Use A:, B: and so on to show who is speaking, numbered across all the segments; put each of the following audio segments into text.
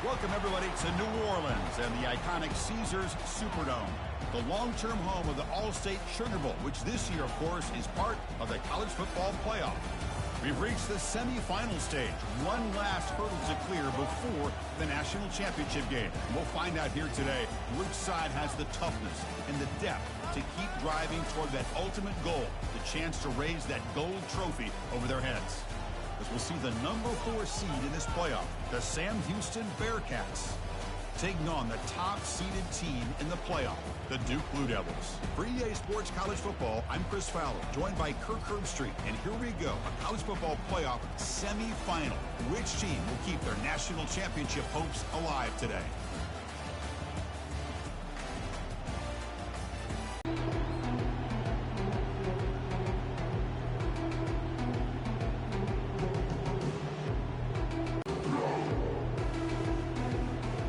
A: Welcome, everybody, to New Orleans and the iconic Caesars Superdome, the long-term home of the All-State Sugar Bowl, which this year, of course, is part of the college football playoff. We've reached the semifinal stage, one last hurdle to clear before the national championship game. We'll find out here today which side has the toughness and the depth to keep driving toward that ultimate goal, the chance to raise that gold trophy over their heads. As we'll see the number 4 seed in this playoff, the Sam Houston Bearcats, taking on the top-seeded team in the playoff, the Duke Blue Devils. For EA Sports College Football, I'm Chris Fowler, joined by Kirk Herbstreit, and here we go, a college football playoff semifinal. Which team will keep their national championship hopes alive today?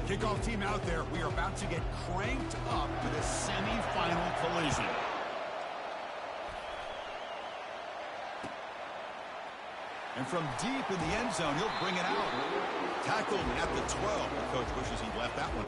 A: Kickoff team out there. We are about to get cranked up for the semifinal collision. And from deep in the end zone, he'll bring it out. Tackled at the 12. The coach wishes he left that one.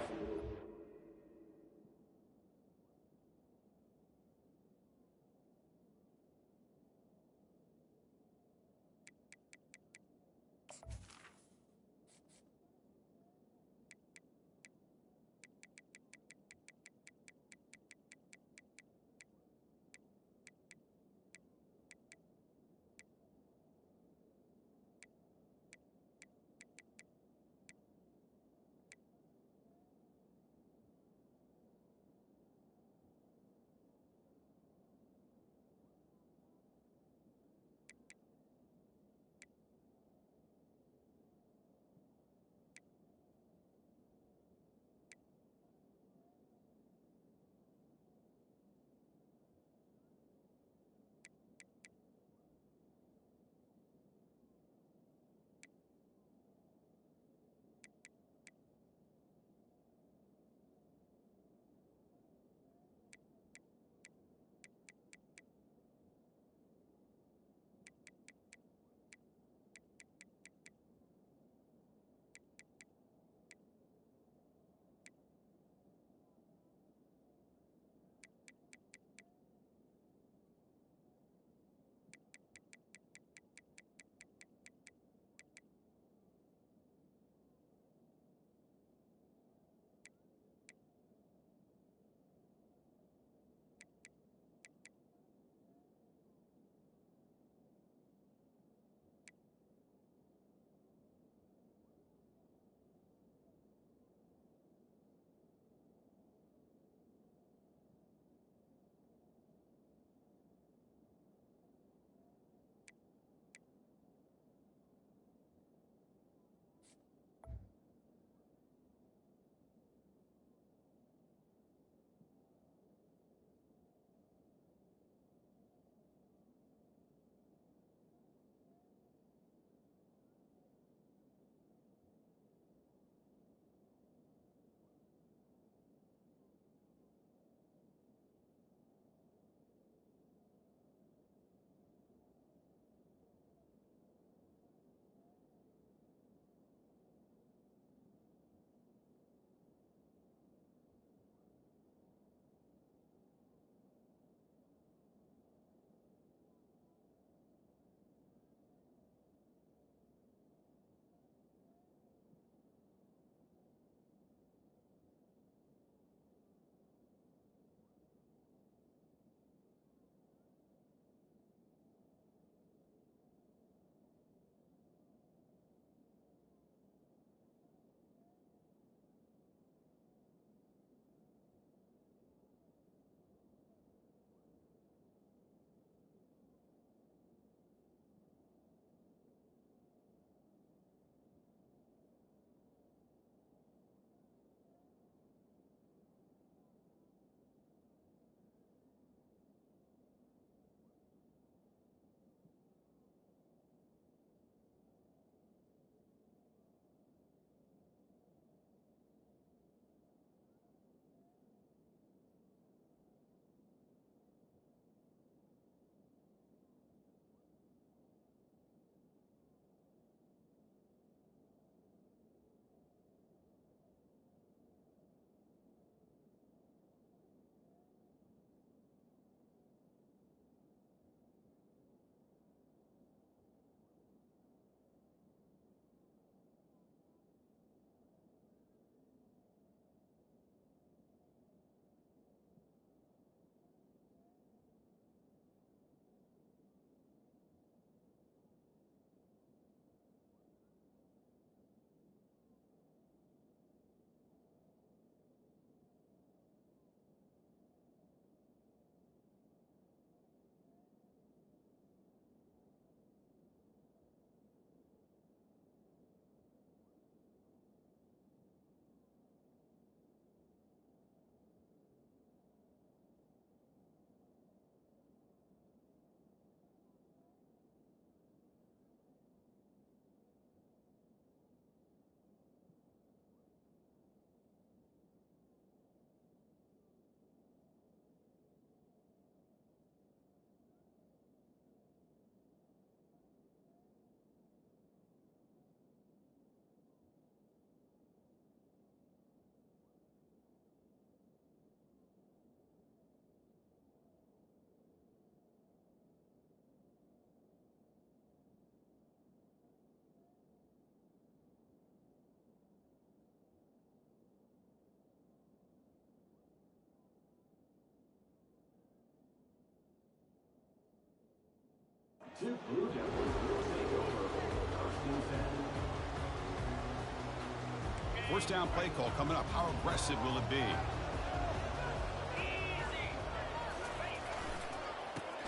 A: First down play call coming up. How aggressive will it be?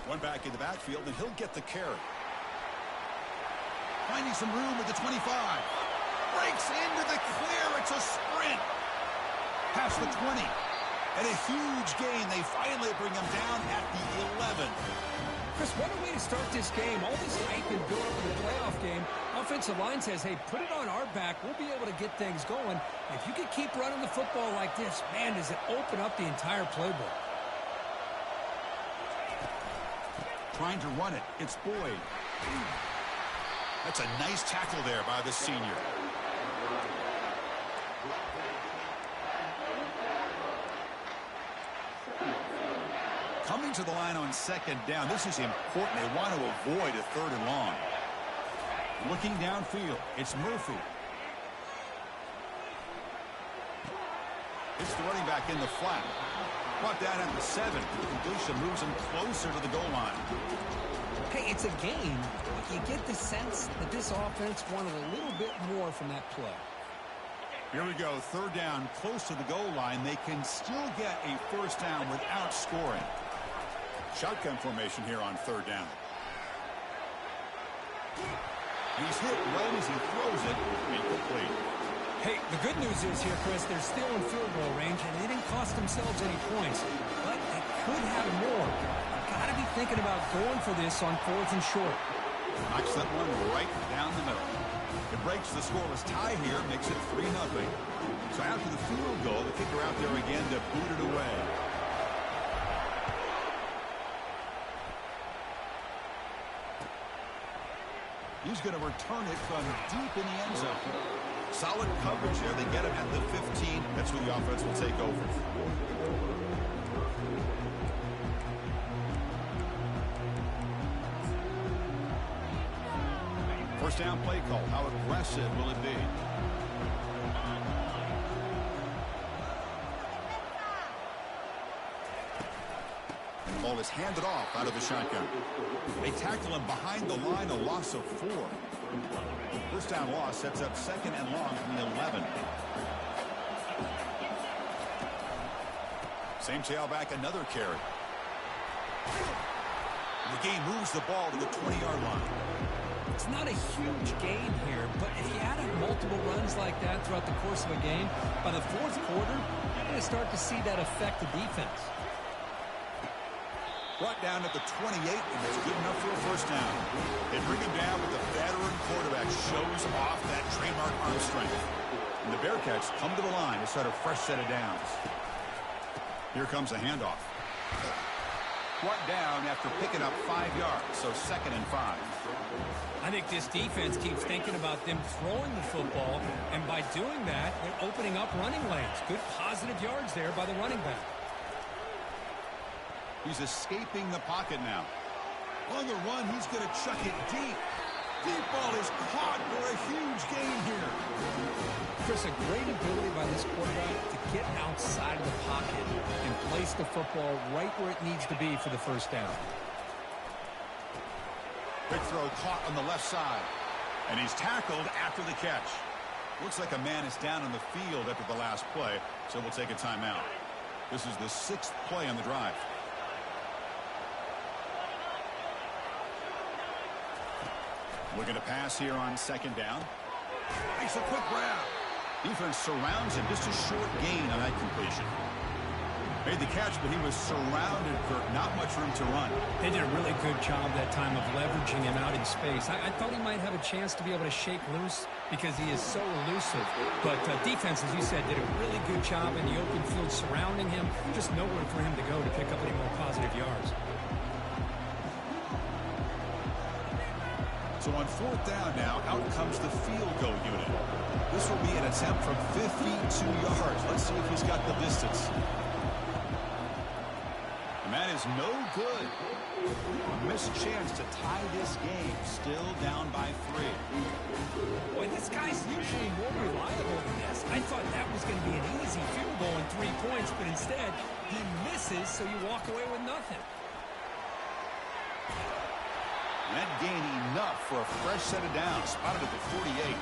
A: One back in the backfield, and he'll get the carry. Finding some room at the 25. Breaks into the clear. It's a sprint. Past the 20. And a huge gain. They finally bring him down at the 11.
B: Chris, what a way to start this game. All this hype and build up for the playoff game. Offensive line says, hey, put it on our back. We'll be able to get things going. If you can keep running the football like this, man, does it open up the entire playbook.
A: Trying to run it. It's Boyd. That's a nice tackle there by the senior. Coming to the line on second down. This is important. They want to avoid a third and long. Looking downfield. It's Murphy. It's the running back in the flat. Brought down at the 7. The completion moves him closer to the goal line.
B: Hey, it's a game, but you get the sense that this offense wanted a little bit more from that play.
A: Here we go. Third down, close to the goal line. They can still get a first down without scoring. Shotgun formation here on third down. He's hit right as he throws it. Incomplete.
B: Hey, the good news is here, Chris, they're still in field goal range, and they didn't cost themselves any points. But they could have more. Got to be thinking about going for this on fourth and short.
A: Knocks that one right down the middle. It breaks the scoreless tie here, makes it 3-0. So after the field goal, the kicker out there again to boot it away. He's going to return it from deep in the end zone. Solid coverage there. They get him at the 15. That's where the offense will take over. First down play call. How aggressive will it be? And the ball is handed off out of the shotgun. They tackle him behind the line, a loss of 4. First down loss sets up second and long from the 11. Same tailback, another carry. The game moves the ball to the 20-yard line.
B: It's not a huge gain here, but if you add up multiple runs like that throughout the course of a game, by the fourth quarter, you're going to start to see that affect the defense.
A: Brought down at the 28, and it's good enough for a first down. They bring him down, but the veteran quarterback shows off that trademark arm strength. And the Bearcats come to the line to start a fresh set of downs. Here comes a handoff. Brought down after picking up 5 yards, so second and 5.
B: I think this defense keeps thinking about them throwing the football, and by doing that, they're opening up running lanes. Good positive yards there by the running back.
A: He's escaping the pocket now. On the run, he's going to chuck it deep. Deep ball is caught for a huge gain here.
B: Chris, a great ability by this quarterback to get outside of the pocket and place the football right where it needs to be for the first down.
A: Big throw caught on the left side. And he's tackled after the catch. Looks like a man is down on the field after the last play, so we'll take a timeout. This is the 6th play on the drive. Looking to pass here on second down. Makes a quick grab. Defense surrounds him. Just a short gain on that completion. Made the catch, but he was surrounded, Kirk. Not much room to run.
B: They did a really good job that time of leveraging him out in space. I thought he might have a chance to be able to shake loose because he is so elusive. But defense, as you said, did a really good job in the open field surrounding him. Just nowhere for him to go to pick up any more positive yards.
A: So on fourth down now, out comes the field goal unit. This will be an attempt from 52 yards. Let's see if he's got the distance. And that is no good. A missed chance to tie this game. Still down by 3.
B: Boy, this guy's usually more reliable than this. I thought that was going to be an easy field goal and 3 points, but instead, he misses, so you walk away with nothing.
A: That gained enough for a fresh set of downs, spotted at the 48.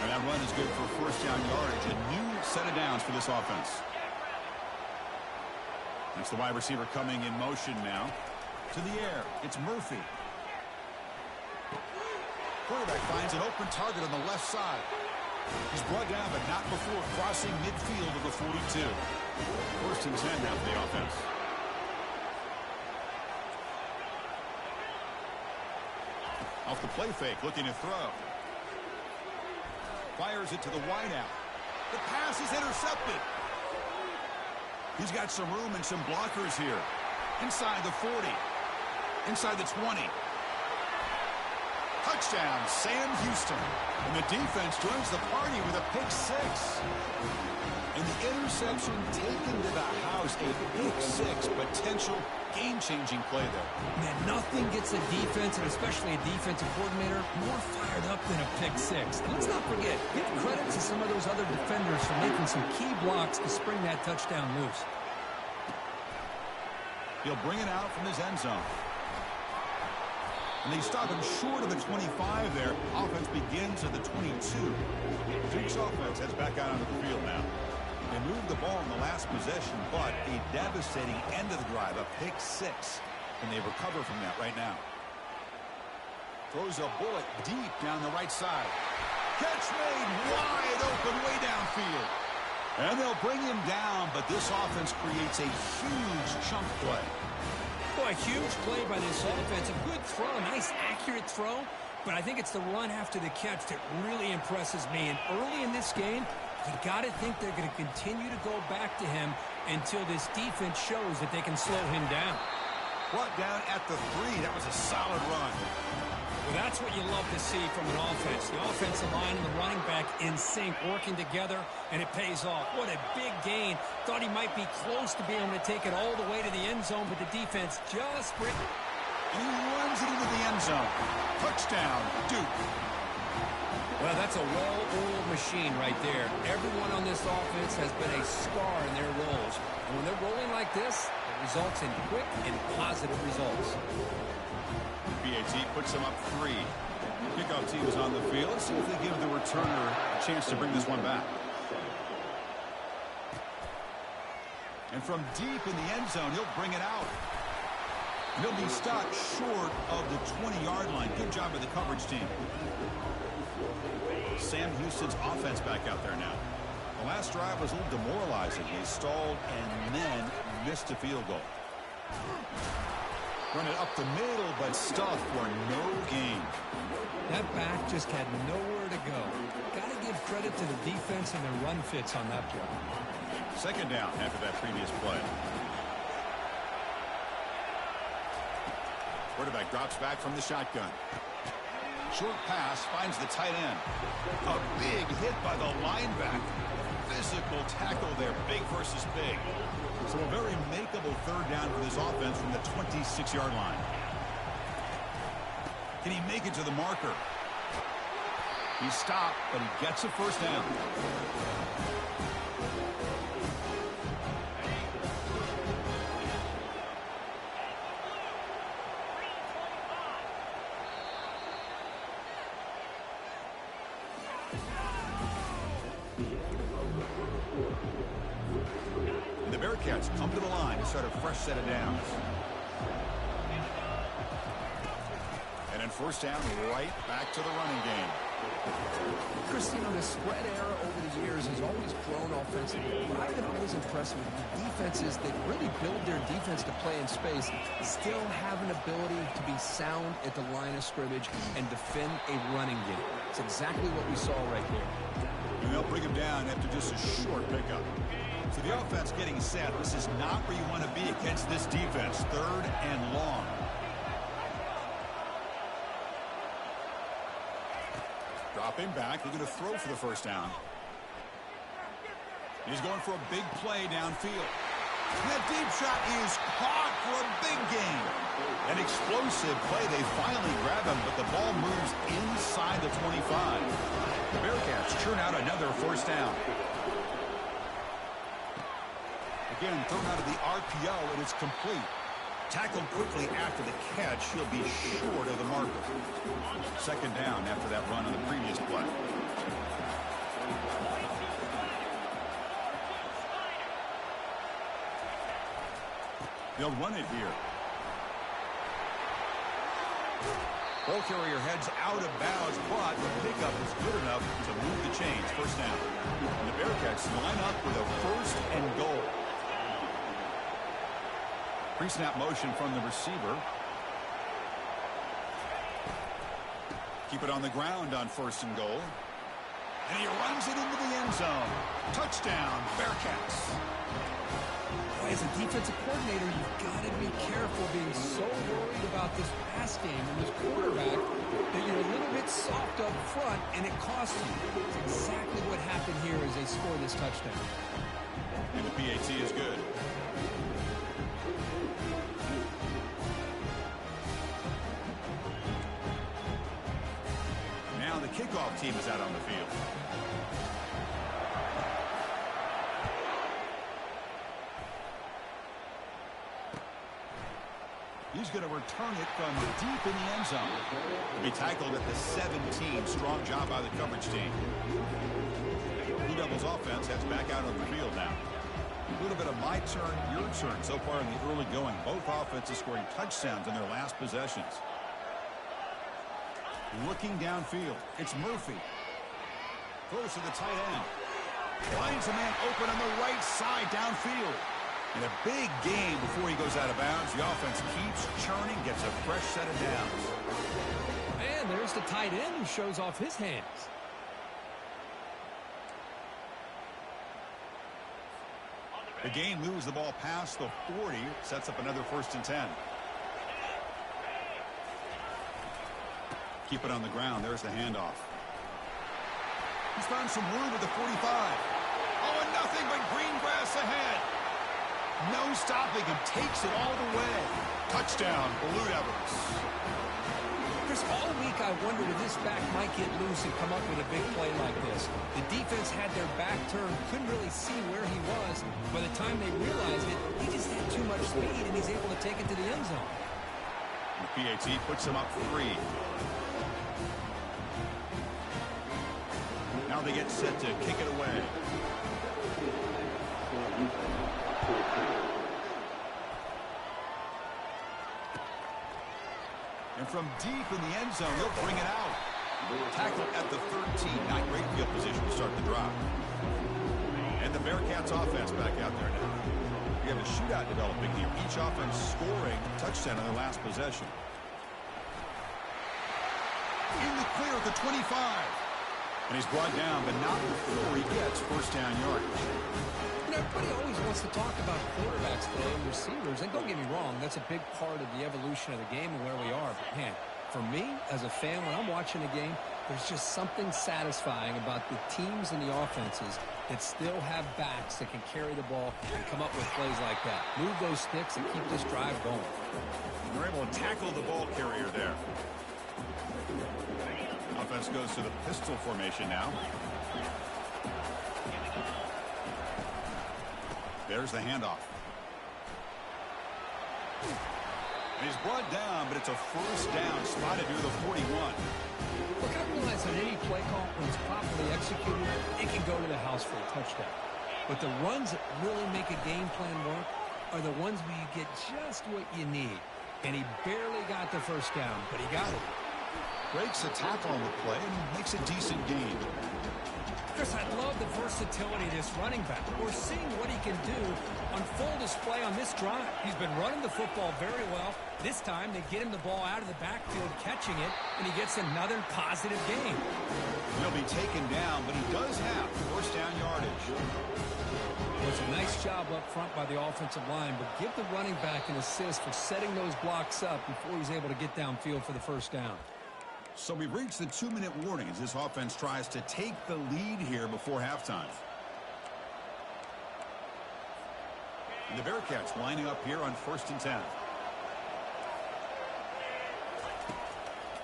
A: And that run is good for first down yardage. A new set of downs for this offense. That's the wide receiver coming in motion now. To the air. It's Murphy. Quarterback finds an open target on the left side. He's brought down, but not before crossing midfield of the 42. First and 10 now for the offense. Off the play fake, looking to throw. Fires it to the wideout. The pass is intercepted. He's got some room and some blockers here. Inside the 40. Inside the 20. Touchdown, Sam Houston. And the defense joins the party with a pick six. And the interception taken to the house. A pick six, potential game-changing play there.
B: Man, nothing gets a defense, and especially a defensive coordinator, more fired up than a pick six. And let's not forget, give credit to some of those other defenders for making some key blocks to spring that touchdown loose.
A: He'll bring it out from his end zone. And they stop him short of the 25 there. Offense begins at the 22. Duke's offense heads back out onto the field now. They moved the ball in the last possession, but a devastating end of the drive, a pick six. And they recover from that right now. Throws a bullet deep down the right side. Catch made wide open way downfield. And they'll bring him down, but this offense creates a huge chunk play.
B: Boy, a huge play by this offense. A good throw, a nice accurate throw. But I think it's the run after the catch that really impresses me. And early in this game, you got to think they're going to continue to go back to him until this defense shows that they can slow him down.
A: Brought down at the 3. That was a solid run.
B: Well, that's what you love to see from an offense. The offensive line and the running back in sync, working together, and it pays off. What a big gain. Thought he might be close to being able to take it all the way to the end zone, but the defense just...
A: And he runs it into the end zone. Touchdown, Duke.
B: Well, that's a well-oiled machine right there. Everyone on this offense has been a star in their roles. And when they're rolling like this, it results in quick and positive results.
A: BAT puts him up 3. Kickoff team is on the field. Let's see if they give the returner a chance to bring this one back. And from deep in the end zone, he'll bring it out. And he'll be stopped short of the 20-yard line. Good job by the coverage team. Sam Houston's offense back out there now. The last drive was a little demoralizing. They stalled and then missed a field goal. Run it up the middle, but stuffed for no gain.
B: That back just had nowhere to go. Got to give credit to the defense and their run fits on that play.
A: Second down after that previous play. Quarterback drops back from the shotgun. Short pass finds the tight end. A big hit by the linebacker. Physical tackle there, big versus big. So a very makeable third down for this offense from the 26-yard line. Can he make it to the marker? He's stopped, but he gets a first down. And the Bearcats come to the line to start a fresh set of downs. And then first down, right back to the running game.
C: Chris, you know, the spread era over the years has always grown offensively. What I've been always impressed with the defenses that really build their defense to play in space still have an ability to be sound at the line of scrimmage and defend a running game. It's exactly what we saw right here.
A: And they'll bring him down after just a short pickup. So the offense getting set. This is not where you want to be against this defense. Third and long. Dropping back. They're going to throw for the first down. He's going for a big play downfield. And that deep shot is caught for a big gain. An explosive play. They finally grab him, but the ball moves inside the 25. The Bearcats churn out another first down. Again, thrown out of the RPO, and it's complete. Tackled quickly after the catch, he'll be short of the marker. Second down after that run on the previous play. They'll run it here. Ball carrier heads out of bounds, but the pickup is good enough to move the chains. First down. And the Bearcats line up with a first and goal. Pre-snap motion from the receiver. Keep it on the ground on first and goal. And he runs it into the end zone. Touchdown, Bearcats.
C: As a defensive coordinator, you've got to be careful being so worried about this pass game and this quarterback that you're a little bit soft up front and it costs you. It's exactly what happened here as they score this touchdown.
A: And the PAT is good. Now the kickoff team is out on the field. He's going to return it from deep in the end zone. He'll be tackled at the 17. Strong job by the coverage team. Blue Devils offense heads back out on the field now. A little bit of my turn, your turn so far in the early going. Both offenses scoring touchdowns in their last possessions. Looking downfield. It's Murphy. Throws to the tight end. Finds a man open on the right side downfield. And a big game before he goes out of bounds. The offense keeps churning, gets a fresh set of downs.
B: And there's the tight end who shows off his hands.
A: The game moves the ball past the 40, sets up another first and 10. Keep it on the ground. There's the handoff. He's found some room at the 45. Oh, and nothing but green grass ahead. No stopping him. Takes it all the way. Touchdown, Blue Devils.
C: Chris, all week I wondered if this back might get loose and come up with a big play like this. The defense had their back turned, couldn't really see where he was. By the time they realized it, he just had too much speed, and he's able to take it to the end zone.
A: The PAT puts him up 3. Now they get set to kick it away. And from deep in the end zone, they'll bring it out. Tackle at the 13. Not great field position to start the drive. And the Bearcats offense back out there now. We have a shootout developing here. Each offense scoring a touchdown in their last possession. In the clear at the 25. And he's brought down, but not before he gets first down yardage.
C: You know, everybody always wants to talk about quarterbacks today and receivers, and don't get me wrong, that's a big part of the evolution of the game and where we are. But, man, for me, as a fan, when I'm watching a game, there's just something satisfying about the teams and the offenses that still have backs that can carry the ball and come up with plays like that. Move those sticks and keep this drive going.
A: And they're able to tackle the ball carrier there. Offense goes to the pistol formation now. There's the handoff. And he's brought down, but it's a first down spotted near the 41.
C: Look, I realize that any play call, when it's properly executed, it can go to the house for a touchdown. But the runs that really make a game plan work are the ones where you get just what you need. And he barely got the first down, but he got it.
A: Breaks a tackle on the play and makes a decent gain.
B: Chris, I love the versatility of this running back. We're seeing what he can do on full display on this drive. He's been running the football very well. This time, they get him the ball out of the backfield, catching it, and he gets another positive gain.
A: He'll be taken down, but he does have first down yardage.
B: It was a nice job up front by the offensive line, but give the running back an assist for setting those blocks up before he's able to get downfield for the first down.
A: So we've reached the 2-minute warning as this offense tries to take the lead here before halftime. And the Bearcats lining up here on first and 10.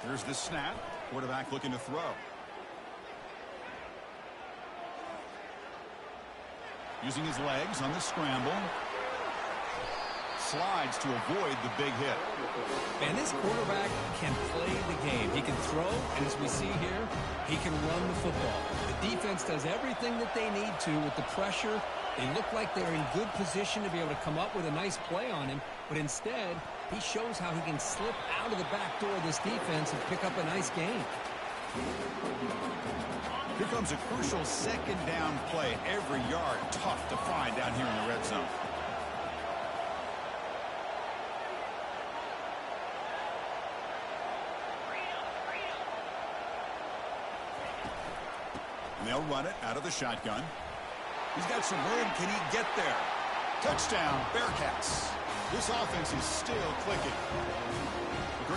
A: Here's the snap. Quarterback looking to throw. Using his legs on the scramble. slides to avoid the big hit.
B: And this quarterback can play the game. He can throw, and as we see here, he can run the football. The defense does everything that they need to with the pressure. They look like they're in good position to be able to come up with a nice play on him, but instead, he shows how he can slip out of the back door of this defense and pick up a nice gain.
A: Here comes a crucial second down play. Every yard tough to find down here in the red zone. And they'll run it out of the shotgun. He's got some room. Can he get there? Touchdown, Bearcats. This offense is still clicking.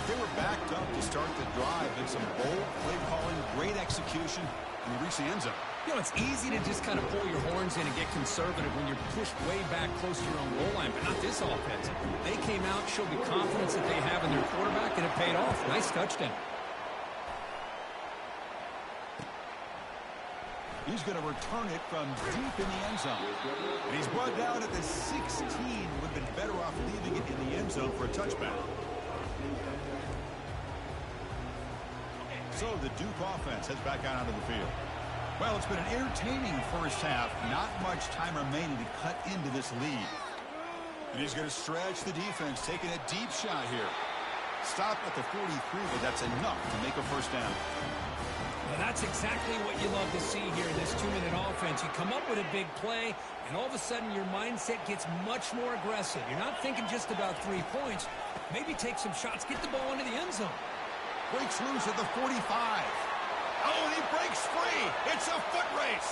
A: They were backed up to start the drive, and some bold play calling, great execution, and they reach the end zone.
B: You know, it's easy to just kind of pull your horns in and get conservative when you're pushed way back close to your own goal line, but not this offense. They came out, showed the confidence that they have in their quarterback, and it paid off. Nice touchdown.
A: He's going to return it from deep in the end zone. And he's brought down at the 16. Would have been better off leaving it in the end zone for a touchback. So the Duke offense heads back out onto the field. Well, it's been an entertaining first half. Not much time remaining to cut into this lead. And he's going to stretch the defense, taking a deep shot here. Stop at the 43, but that's enough to make a first down.
B: Well, that's exactly what you love to see here in this 2-minute offense. You come up with a big play, and all of a sudden your mindset gets much more aggressive. You're not thinking just about 3 points. Maybe take some shots, get the ball into the end zone.
A: Breaks loose at the 45. Oh, and he breaks free. It's a foot race.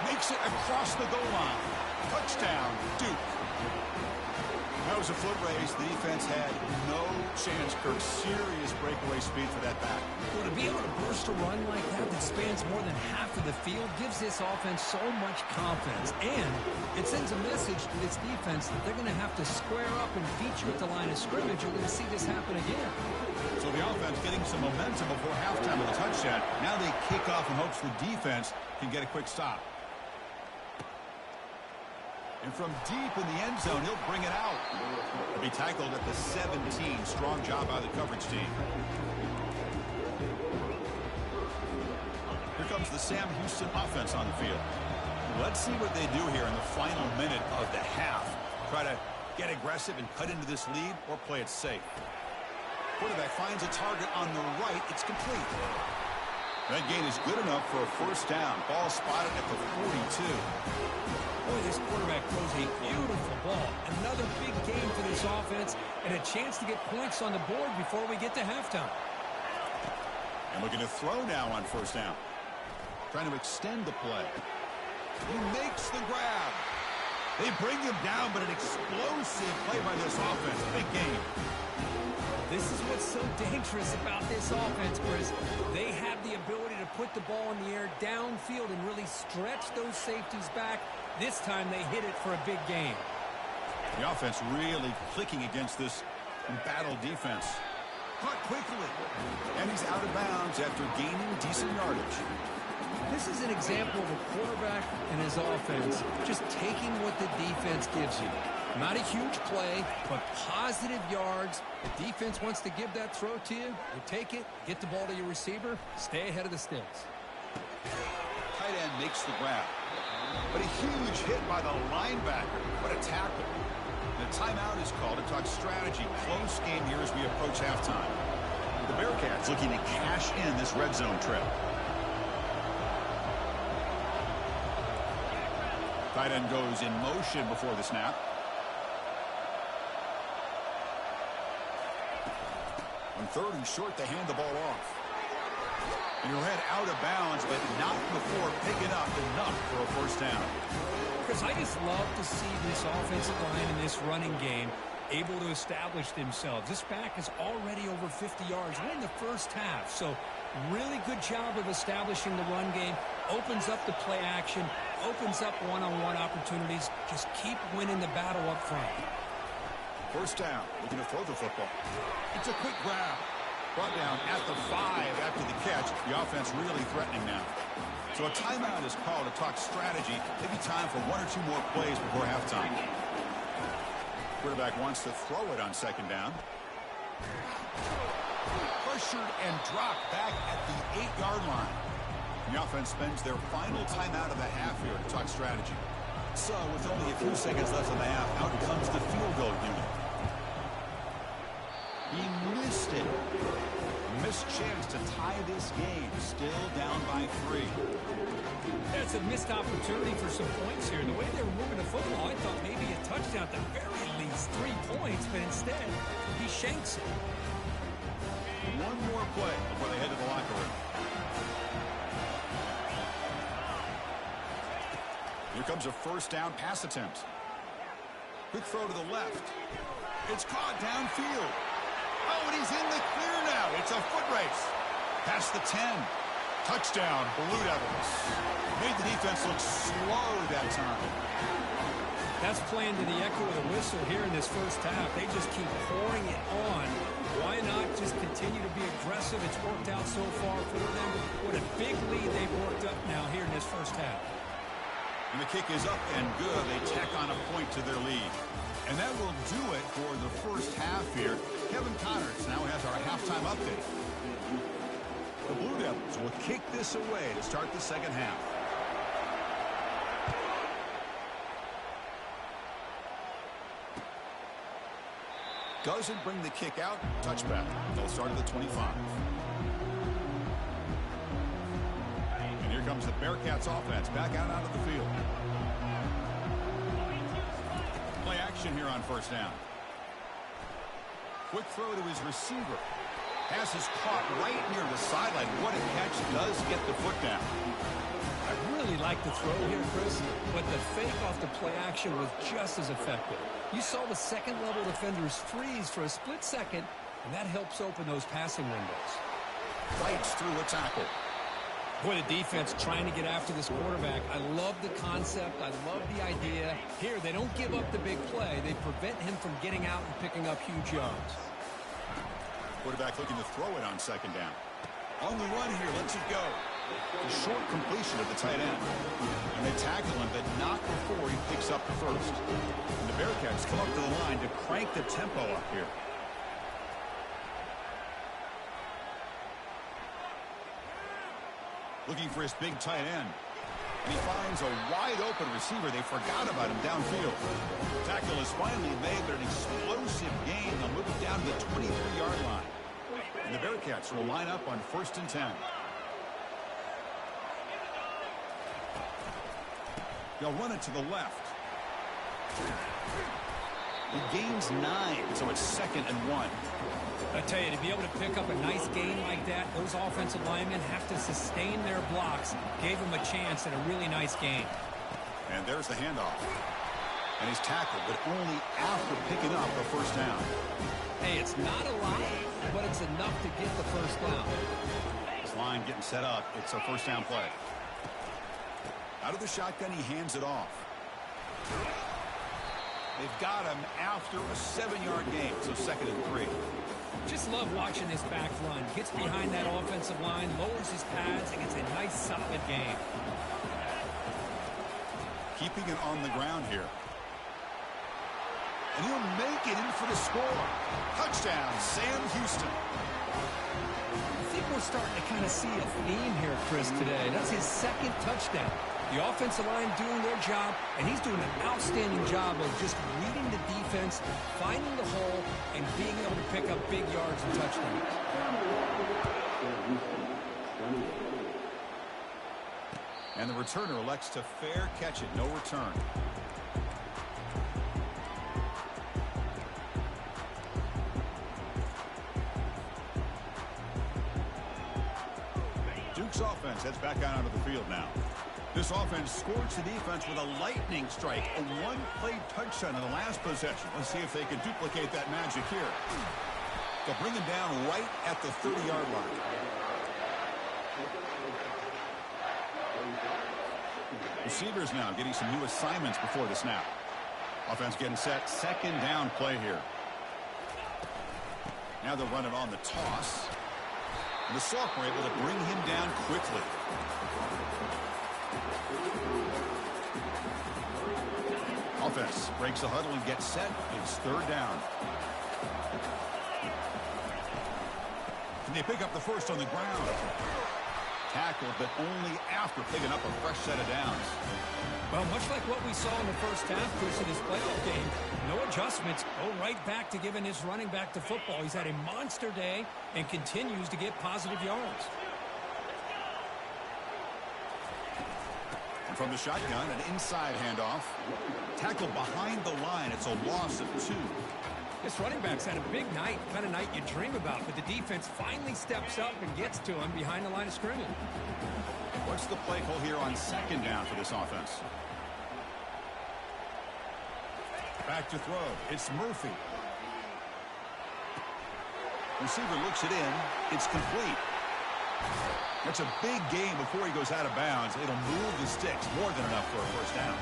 A: Makes it across the goal line. Touchdown, Duke. That was a foot race. The defense had no chance. Kirk, serious breakaway speed for that back.
B: Well, to be able to burst a run like that spans more than half of the field gives this offense so much confidence. And it sends a message to this defense that they're going to have to square up and beat you at the line of scrimmage. You're going to see this happen again.
A: So the offense getting some momentum before halftime with a touchdown. Now they kick off in hopes the defense can get a quick stop. And from deep in the end zone, he'll bring it out. He'll be tackled at the 17. Strong job by the coverage team. Here comes the Sam Houston offense on the field. Let's see what they do here in the final minute of the half. Try to get aggressive and cut into this lead, or play it safe. Quarterback finds a target on the right. It's complete. That gain is good enough for a first down. Ball spotted at the 42.
B: Boy, this quarterback throws a beautiful ball. Another big game for this offense and a chance to get points on the board before we get to halftime.
A: And looking to throw now on first down. Trying to extend the play. He makes the grab. They bring him down, but an explosive play by this offense. Big game.
B: This is what's so dangerous about this offense, Chris. They have the ability to put the ball in the air downfield and really stretch those safeties back. This time they hit it for a big game.
A: The offense really clicking against this embattled defense. Caught quickly. And he's out of bounds after gaining decent yardage.
C: This is an example of a quarterback and his offense just taking what the defense gives you. Not a huge play, but positive yards. The defense wants to give that throw to you. You take it, get the ball to your receiver, stay ahead of the sticks.
A: Tight end makes the grab. But a huge hit by the linebacker. What a tackle. The timeout is called to talk strategy. Close game here as we approach halftime. The Bearcats looking to cash in this red zone trip. Tight end goes in motion before the snap. On third and short, they hand the ball off. And he'll head out of bounds, but not before picking up enough for a first down.
B: Chris, I just love to see this offensive line and this running game able to establish themselves. This back is already over 50 yards. We're in the first half, so really good job of establishing the run game. Opens up the play action, opens up one-on-one opportunities. Just keep winning the battle up front.
A: First down, looking to throw the football. It's a quick grab. Brought down at the 5 after the catch. The offense really threatening now. So a timeout is called to talk strategy. Maybe time for 1 or 2 more plays before halftime. Quarterback wants to throw it on second down. Pressured and dropped back at the 8-yard line. The offense spends their final timeout of the half here to talk strategy. So with only a few seconds left in the half, out comes the field goal unit. He missed it. Missed chance to tie this game. Still down by 3.
B: That's a missed opportunity for some points here. The way they were moving the football, I thought maybe a touchdown at the very least, 3 points, but instead, he shanks it.
A: One more play before they head to the locker room. Here comes a first down pass attempt. Quick throw to the left. It's caught downfield. Oh, and he's in the clear now. It's a foot race. Past the 10. Touchdown, Blue Devils. Made the defense look slow that time.
B: That's playing to the echo of the whistle here in this first half. They just keep pouring it on. Why not just continue to be aggressive? It's worked out so far for them. What a big lead they've worked up now here in this first half.
A: And the kick is up and good. They tack on a point to their lead. And that will do it for the first half here. Kevin Connors now has our halftime update. The Blue Devils will kick this away to start the second half. Doesn't bring the kick out. Touchback. They'll start at the 25. And here comes the Bearcats offense back out onto the field. Play action here on first down. Quick throw to his receiver. Pass is caught right near the sideline. What a catch. Does get the foot down.
B: I really like the throw here, Chris, but the fake off the play action was just as effective. You saw the second-level defenders freeze for a split second, and that helps open those passing windows.
A: Fights through a tackle.
B: Boy, the defense trying to get after this quarterback. I love the concept. I love the idea. Here, they don't give up the big play. They prevent him from getting out and picking up huge yards.
A: Quarterback looking to throw it on second down. On the run here, lets it go. A short completion of the tight end. And they tackle him, but not before he picks up the first. And the Bearcats come up to the line to crank the tempo up here. Looking for his big tight end. And he finds a wide-open receiver. They forgot about him downfield. Tackle is finally made, but an explosive gain. They'll move it down to the 23-yard line. And the Bearcats will line up on 1st and 10. They'll run it to the left. He gains 9, so it's 2nd and 1.
B: I tell you, to be able to pick up a nice gain like that, those offensive linemen have to sustain their blocks. Gave him a chance at a really nice gain.
A: And there's the handoff. And he's tackled, but only after picking up a first down.
B: Hey, it's not a lot, but it's enough to get the first down.
A: This line getting set up. It's a first down play. Out of the shotgun, he hands it off. They've got him after a 7-yard gain, so 2nd and 3.
B: Just love watching this back run. Gets behind that offensive line, lowers his pads, and gets a nice, solid gain.
A: Keeping it on the ground here. And he'll make it in for the score. Touchdown, Sam Houston.
B: I think we're starting to kind of see a theme here, Chris, today. That's his 2nd touchdown. The offensive line doing their job, and he's doing an outstanding job of just reading the defense, finding the hole, and being able to pick up big yards and touchdowns.
A: And the returner elects to fair catch it, no return. Duke's offense heads back out onto the field now. This offense scorched the defense with a lightning strike, a one-play touchdown in the last possession. Let's see if they can duplicate that magic here. They'll bring him down right at the 30-yard line. Receivers now getting some new assignments before the snap. Offense getting set, 2nd down play here. Now they'll run it on the toss. And the sophomore able to bring him down quickly. offense breaks the huddle and gets set. It's third down. And they pick up the first on the ground. Tackled, but only after picking up a fresh set of downs.
B: Well, much like what we saw in the first half, Chris, in this playoff game, no adjustments. Go right back to giving his running back to football. He's had a monster day and continues to get positive yards.
A: And from the shotgun, an inside handoff. Tackled behind the line. It's a loss of 2.
B: This running back's had a big night, kind of night you dream about, but the defense finally steps up and gets to him behind the line of scrimmage.
A: What's the play call here on second down for this offense? Back to throw. It's Murphy. Receiver looks it in. It's complete. That's a big gain before he goes out of bounds. It'll move the sticks more than enough for a first down.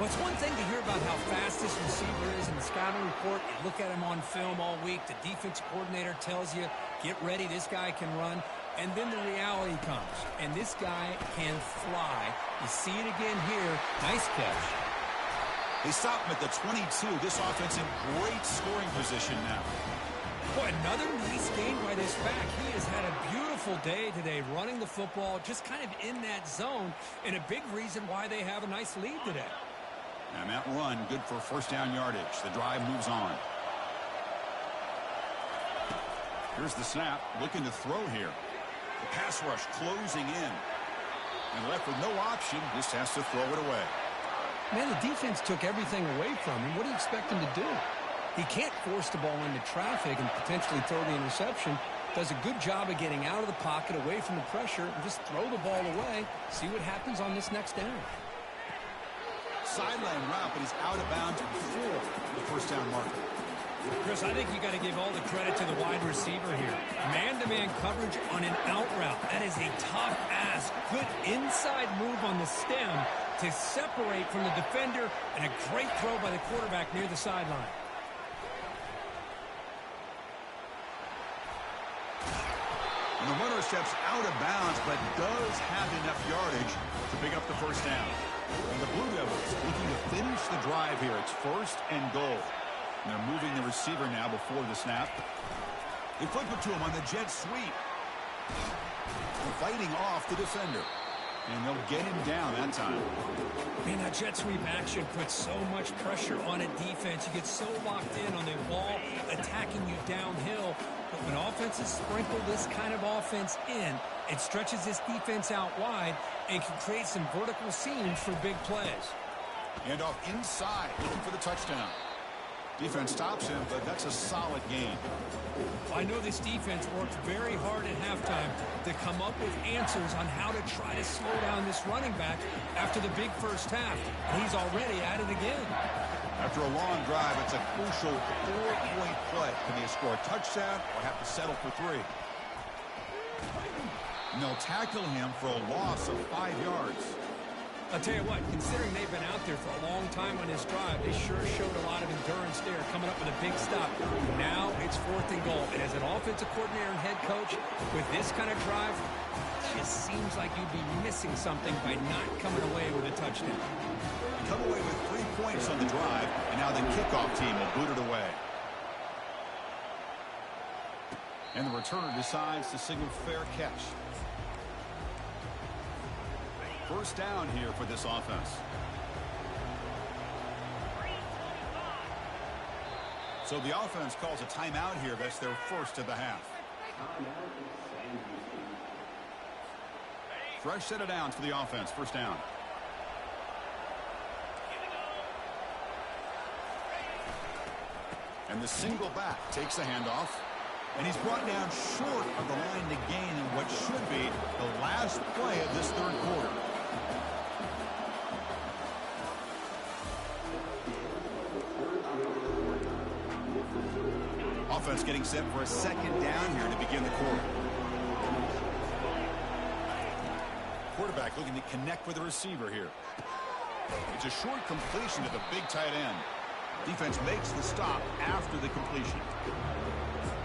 B: Well, it's one thing to hear about how fast this receiver is in the scouting report. You look at him on film all week. The defense coordinator tells you, get ready, this guy can run. And then the reality comes, and this guy can fly. You see it again here. Nice catch.
A: They stop him at the 22. This offense in great scoring position now.
B: Boy, another nice game by this back. He has had a beautiful day today running the football, just kind of in that zone, and a big reason why they have a nice lead today.
A: And that run, good for first down yardage. The drive moves on. Here's the snap, looking to throw here. The pass rush closing in. And left with no option, just has to throw it away.
B: Man, the defense took everything away from him. What do you expect him to do? He can't force the ball into traffic and potentially throw the interception. Does a good job of getting out of the pocket, away from the pressure, and just throw the ball away. See what happens on this next down.
A: Sideline route, but he's out of bounds before the first down marker.
B: Chris, I think you got to give all the credit to the wide receiver here. Man-to-man coverage on an out route. That is a tough ask. Good inside move on the stem to separate from the defender, and a great throw by the quarterback near the sideline.
A: And the runner steps out of bounds, but does have enough yardage to pick up the first down. And the Blue Devils looking to finish the drive here. It's first and goal. And they're moving the receiver now before the snap. They flip it to him on the jet sweep. Fighting off the defender. And they'll get him down that time.
B: Man, that jet sweep action puts so much pressure on a defense. You get so locked in on the ball attacking you downhill. But when offenses sprinkle this kind of offense in, it stretches this defense out wide and can create some vertical seams for big plays.
A: And off inside, looking for the touchdown. Defense stops him, but that's a solid gain.
B: I know this defense worked very hard at halftime to come up with answers on how to try to slow down this running back after the big first half. And he's already at it again.
A: After a long drive, it's a crucial 4-point play. Can they score a touchdown or have to settle for 3? And they'll tackle him for a loss of 5 yards.
B: I'll tell you what, considering they've been out there for a long time on this drive, they sure showed a lot of endurance there, coming up with a big stop. Now it's 4th and goal. And as an offensive coordinator and head coach, with this kind of drive, it just seems like you'd be missing something by not coming away with a touchdown.
A: They come away with 3 points on the drive, and now the kickoff team will boot it away. And the returner decides to signal fair catch. First down here for this offense. So the offense calls a timeout here. That's their first of the half. Fresh set of downs for the offense. First down. And the single back takes the handoff. And he's brought down short of the line to gain in what should be the last play of this third quarter. Offense getting set for a second down here to begin the quarter. Quarterback looking to connect with the receiver here. It's a short completion to the big tight end. Defense makes the stop after the completion.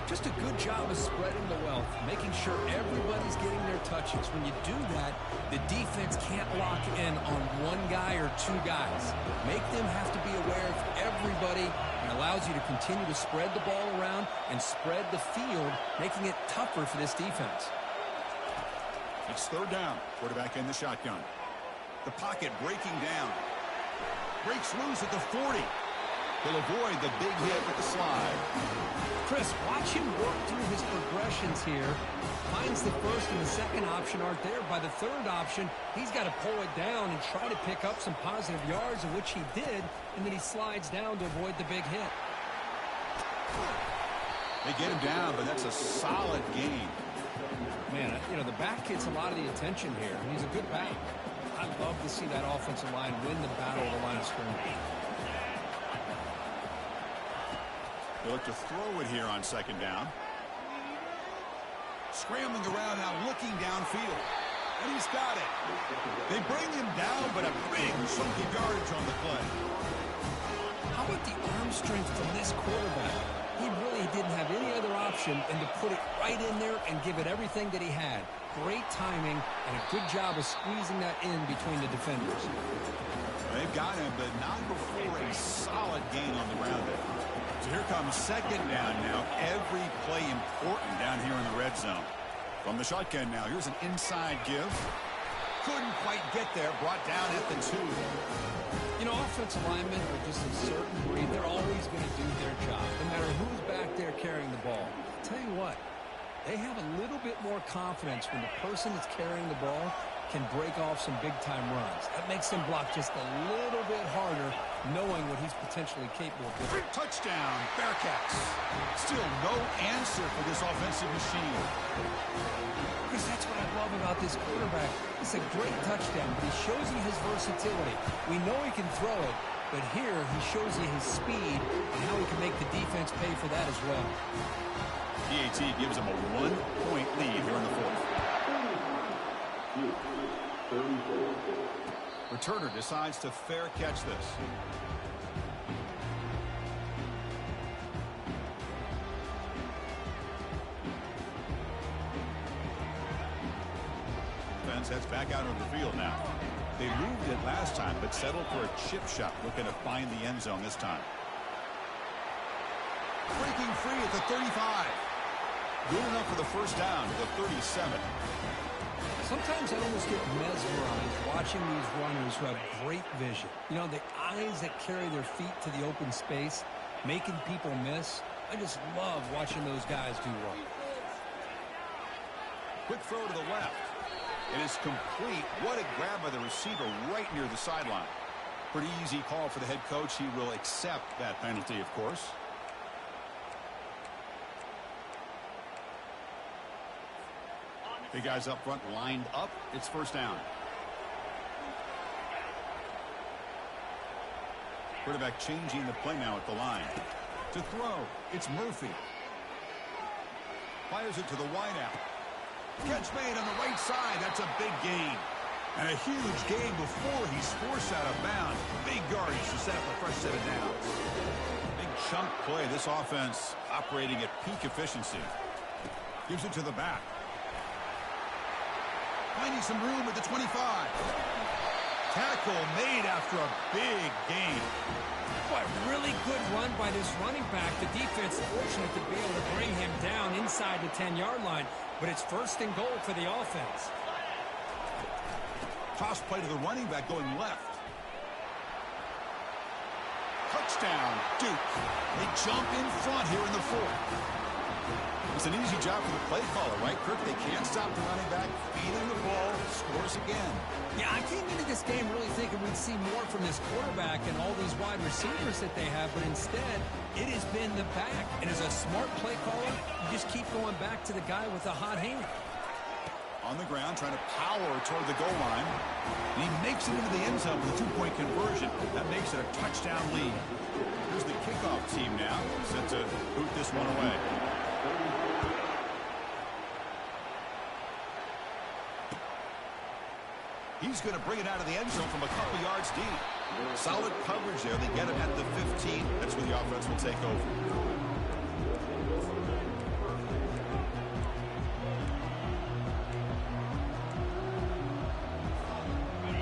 C: Just a good job of spreading the wealth, making sure everybody's getting their touches. When you do that, the defense can't lock in on one guy or two guys. Make them have to be aware of everybody, and allows you to continue to spread the ball around and spread the field, making it tougher for this defense.
A: It's third down. Quarterback in the shotgun. The pocket breaking down. Breaks loose at the 40. He'll avoid the big hit with the slide.
C: Chris, watch him work through his progressions here. Finds the first and the second option aren't there. By the third option, he's got to pull it down and try to pick up some positive yards, of which he did, and then he slides down to avoid the big hit.
A: They get him down, but that's a solid gain.
B: Man, you know, the back gets a lot of the attention here, and he's a good back. I love to see that offensive line win the battle of the line of scrimmage.
A: They look to throw it here on second down. Scrambling around now, looking downfield. And he's got it. They bring him down, but a big chunky yardage on the play.
B: How about the arm strength from this quarterback? He really didn't have any other option than to put it right in there and give it everything that he had. Great timing and a good job of squeezing that in between the defenders.
A: They've got him, but not before a solid gain on the ground there. So here comes second down now. Every play important down here in the red zone. From the shotgun now, here's an inside give. Couldn't quite get there, brought down at the 2.
B: You know, offensive linemen are just a certain breed. They're always going to do their job, no matter who's back there carrying the ball. I'll tell you what, they have a little bit more confidence when the person that's carrying the ball can break off some big-time runs. That makes them block just a little bit harder, knowing what he's potentially capable of doing.
A: Touchdown, Bearcats. Still no answer for this offensive machine.
B: Because that's what I love about this quarterback. It's a great touchdown, but he shows you his versatility. We know he can throw it, but here he shows you his speed and how he can make the defense pay for that as well.
A: PAT gives him a 1-point lead here in the fourth. Returner decides to fair catch this. Defense heads back out on the field now. They moved it last time, but settled for a chip shot, looking to find the end zone this time. Breaking free at the 35. Good enough for the first down to the 37.
B: Sometimes I almost get mesmerized watching these runners who have great vision. You know, the eyes that carry their feet to the open space, making people miss. I just love watching those guys do work.
A: Quick throw to the left. It is complete. What a grab by the receiver right near the sideline. Pretty easy call for the head coach. He will accept that penalty, of course. Big guys up front lined up. It's first down. Quarterback changing the play now at the line. To throw, it's Murphy. Fires it to the wideout. Catch made on the right side. That's a big gain. And a huge gain before he's forced out of bounds. Big yardage to set up a fresh set of downs. Big chunk play. This offense operating at peak efficiency. Gives it to the back. Finding some room at the 25. Tackle made after a big gain.
B: What a really good run by this running back. The defense fortunate to be able to bring him down inside the 10-yard line. But it's first and goal for the offense.
A: Toss play to the running back going left. Touchdown, Duke. They jump in front here in the fourth. It's an easy job for the play caller, right, Kirk? They can't stop the running back, feed him the ball, scores again.
B: Yeah, I came into this game really thinking we'd see more from this quarterback and all these wide receivers that they have, but instead, it has been the back. And as a smart play caller, you just keep going back to the guy with the hot hand.
A: On the ground, trying to power toward the goal line. And he makes it into the end zone with a 2-point conversion. That makes it a touchdown lead. Here's the kickoff team now, set to boot this one away. He's going to bring it out of the end zone from a couple yards deep. Solid coverage there. They get him at the 15. 15, that's where the offense will take over.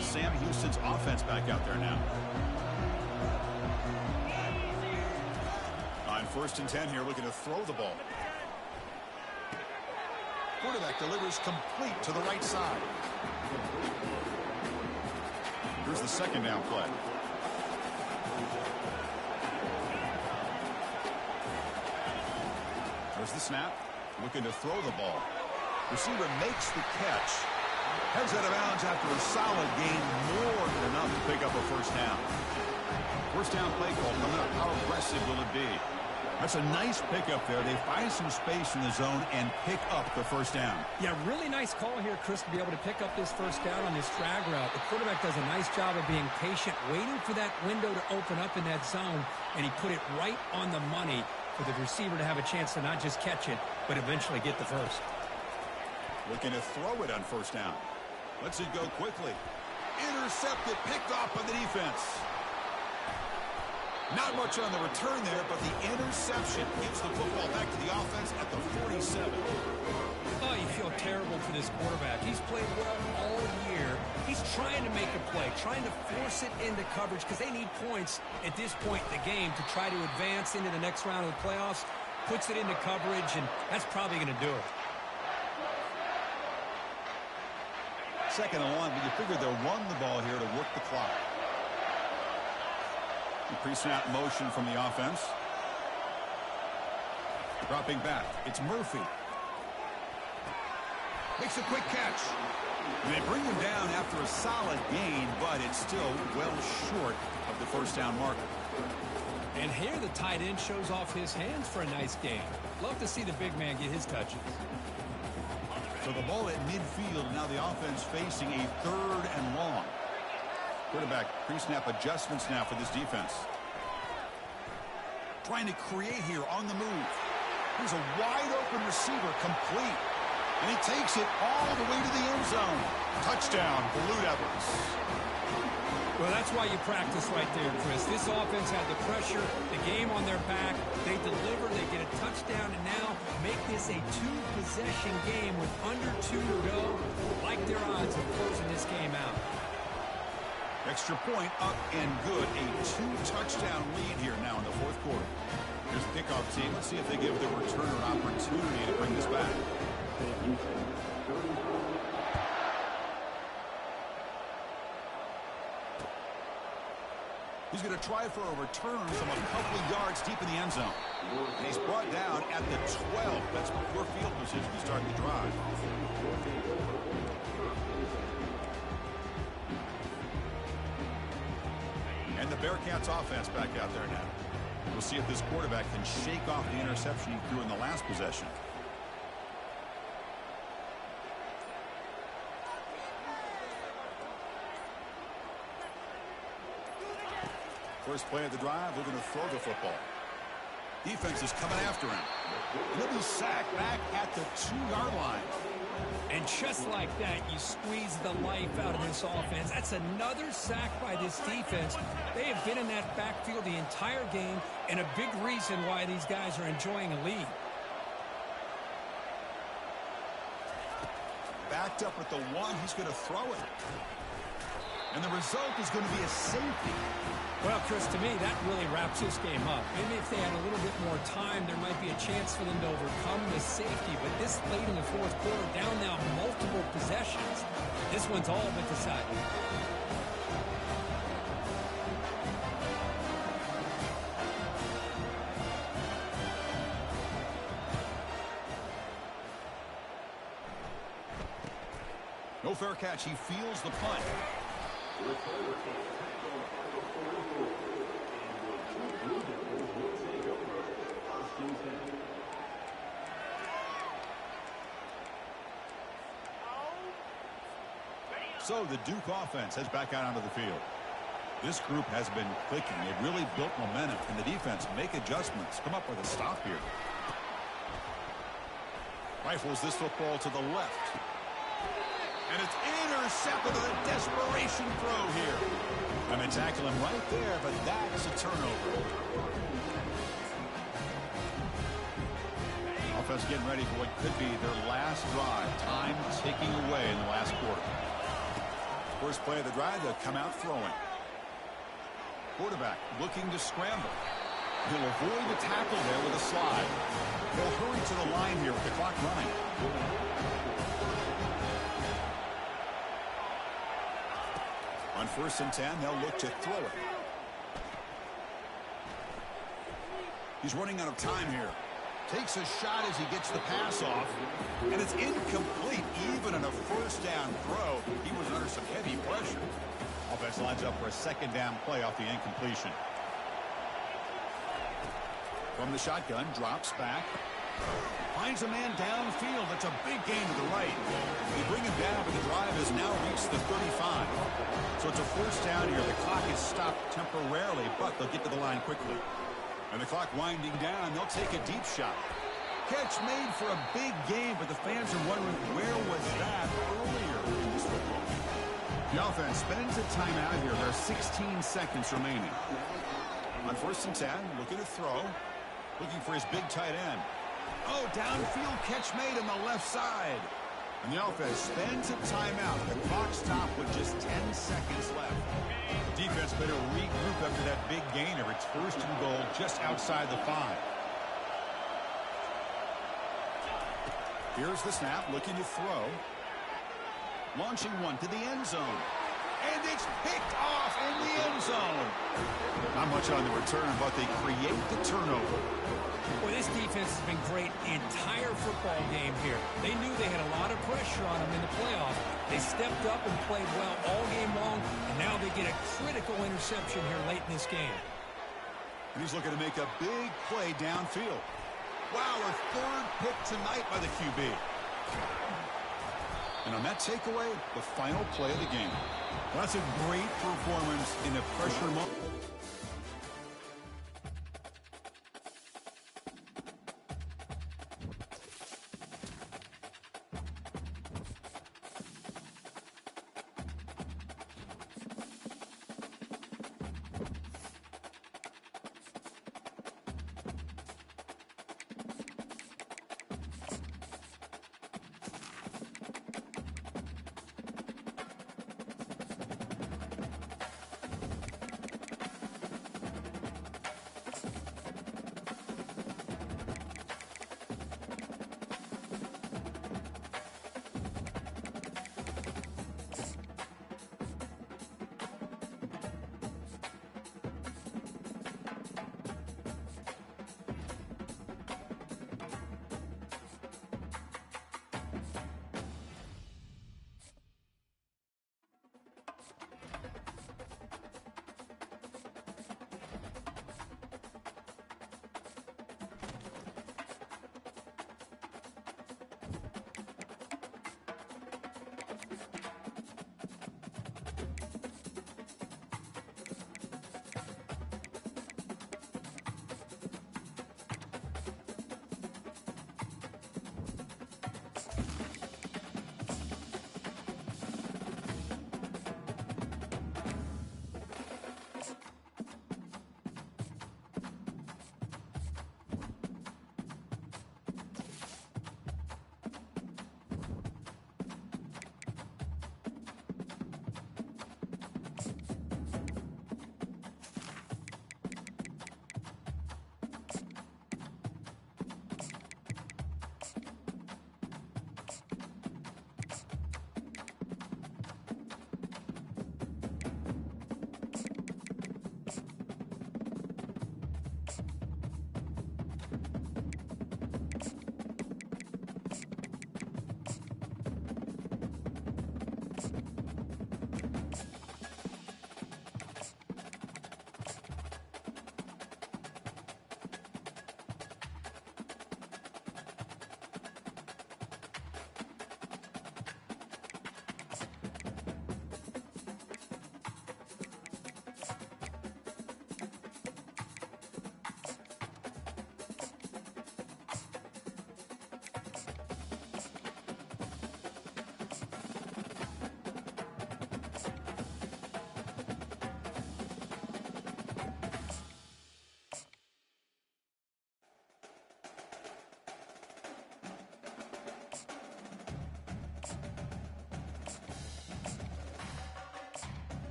A: Sam Houston's offense back out there now. On 1st and 10 here, looking to throw the ball. Quarterback delivers complete to the right side. Here's the 2nd down play. There's the snap. Looking to throw the ball. Receiver makes the catch. Heads out of bounds after a solid gain, more than enough to pick up a 1st down. 1st down play call coming up. How aggressive will it be? That's a nice pickup there. They find some space in the zone and pick up the 1st down.
B: Yeah, really nice call here, Chris, to be able to pick up this 1st down on this drag route. The quarterback does a nice job of being patient, waiting for that window to open up in that zone, and he put it right on the money for the receiver to have a chance to not just catch it, but eventually get the 1st.
A: Looking to throw it on 1st down. Lets it go quickly. Intercepted, picked off by the defense. Not much on the return there, but the interception gives the football back to the offense at the 47.
B: Oh, you feel terrible for this quarterback. He's played well all year. He's trying to make a play, trying to force it into coverage because they need points at this point in the game to try to advance into the next round of the playoffs. Puts it into coverage, and that's probably going to do it.
A: 2nd and 1, but you figure they'll run the ball here to work the clock. Pre-snap motion from the offense. Dropping back. It's Murphy. Makes a quick catch. And they bring him down after a solid gain, but it's still well short of the 1st down marker.
B: And here the tight end shows off his hands for a nice game. Love to see the big man get his touches.
A: So the ball at midfield, now the offense facing a 3rd and long. Quarterback pre-snap adjustments now for this defense. Trying to create here on the move. Here's a wide open receiver, complete. And he takes it all the way to the end zone. Touchdown, Blue Devils.
B: Well, that's why you practice right there, Chris. This offense had the pressure, the game on their back. They deliver, they get a touchdown, and now make this a 2-possession game with under 2 to go. Like their odds of closing this game out.
A: Extra point up and good. A 2-touchdown lead here now in the 4th quarter. Here's the kickoff team. Let's see if they give the returner an opportunity to bring this back. He's going to try for a return from a couple of yards deep in the end zone. And he's brought down at the 12. That's before field position to start the drive. And the Bearcats offense back out there now. We'll see if this quarterback can shake off the interception he threw in the last possession. First play of the drive, they're going to throw the football. Defense is coming after him. And he'll be sacked back at the 2-yard line.
B: And just like that, you squeeze the life out of this offense. That's another sack by this defense. They have been in that backfield the entire game, and a big reason why these guys are enjoying a lead.
A: Backed up at the 1, he's going to throw it. And the result is going to be a safety.
B: Well, Chris, to me, that really wraps this game up. Maybe if they had a little bit more time, there might be a chance for them to overcome the safety. But this late in the 4th quarter, down now multiple possessions, this one's all but decided.
A: No fair catch. He feels the punt. So the Duke offense heads back out onto the field. This group has been clicking. They've really built momentum, and the defense make adjustments. Come up with a stop here. Rifles this football to the left. And it's intercepted with a desperation throw here. And they tackle him right there, but that's a turnover. offense getting ready for what could be their last drive. Time ticking away in the last quarter. First play of the drive, they'll come out throwing. Quarterback looking to scramble. He'll avoid the tackle there with a slide. They'll hurry to the line here with the clock running. On 1st and 10, they'll look to throw it. He's running out of time here. Takes a shot as he gets the pass off. And it's incomplete. Even in a first down throw, he was under some heavy pressure. Offense lines up for a second down play off the incompletion. From the shotgun, drops back. Finds a man downfield. That's a big gain to the right. They bring him down, but the drive has now reached the 35. So it's a first down here. The clock is stopped temporarily, but they'll get to the line quickly. And the clock winding down, they'll take a deep shot. Catch made for a big gain, but the fans are wondering where was that earlier in this football game. The offense spends a timeout here. There are 16 seconds remaining. On 1st and 10, looking to throw. Looking for his big tight end. Oh, downfield catch made on the left side. And the offense spends a timeout. The clock stopped with just 10 seconds left. Defense better regroup after that big gainer. It's 1st and goal just outside the 5. Here's the snap, looking to throw. Launching one to the end zone. And it's picked off in the end zone. Not much on the return, but they create the turnover.
B: Boy, this defense has been great the entire football game here. They knew they had a lot of pressure on them in the playoffs. They stepped up and played well all game long, and now they get a critical interception here late in this game.
A: And he's looking to make a big play downfield. Wow, a 3rd pick tonight by the QB. And on that takeaway, the final play of the game. Well, that's a great performance in a pressure moment.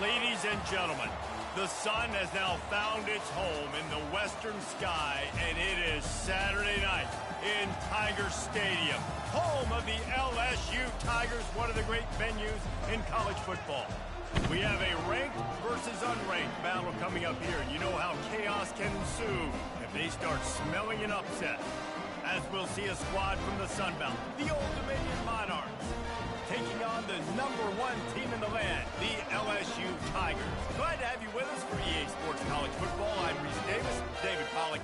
D: Ladies and gentlemen, the sun has now found its home in the western sky, and it is Saturday night in Tiger Stadium, home of the LSU Tigers, one of the great venues in college football. We have a ranked versus unranked battle coming up here, and you know how chaos can ensue if they start smelling an upset. As we'll see a squad from the Sun Belt, the Old Dominion Monarchs, taking on the #1 team in the land, the LSU Tigers. Glad to have you with us for EA Sports College Football. I'm Reese Davis, David Pollack.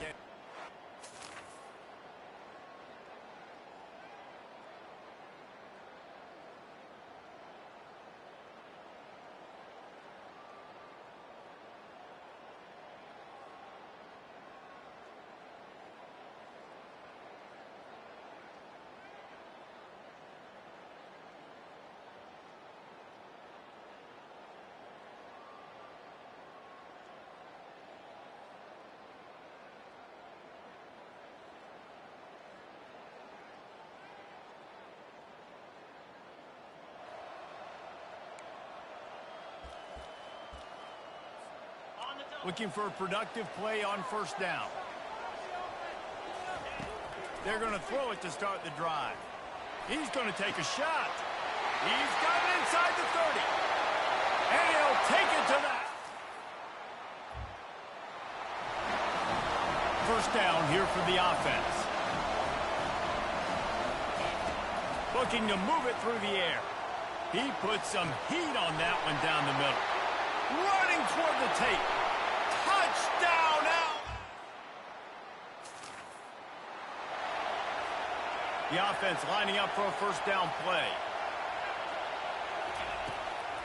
D: Looking for a productive play on first down. They're going to throw it to start the drive. He's going to take a shot. He's got it inside the 30. And he'll take it to that. First down here for the offense. Looking to move it through the air. He puts some heat on that one down the middle. Running toward the tape. Touchdown out! The offense lining up for a first down play.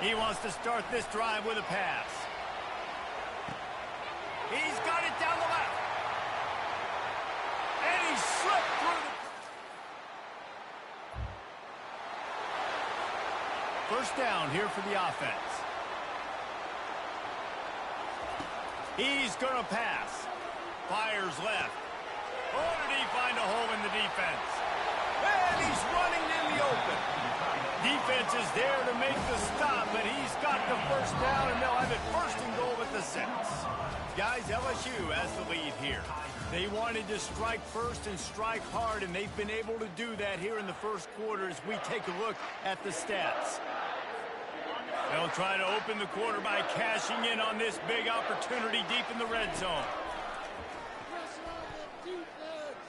D: He wants to start this drive with a pass. He's got it down the left. And he slipped through the... First down here for the offense. He's going to pass. Fires left. Oh, did he find a hole in the defense? And he's running in the open. Defense is there to make the stop, but he's got the first down, and they'll have it first and goal at the 6. Guys, LSU has the lead here. They wanted to strike first and strike hard, and they've been able to do that here in the first quarter as we take a look at the stats. They'll try to open the quarter by cashing in on this big opportunity deep in the red zone.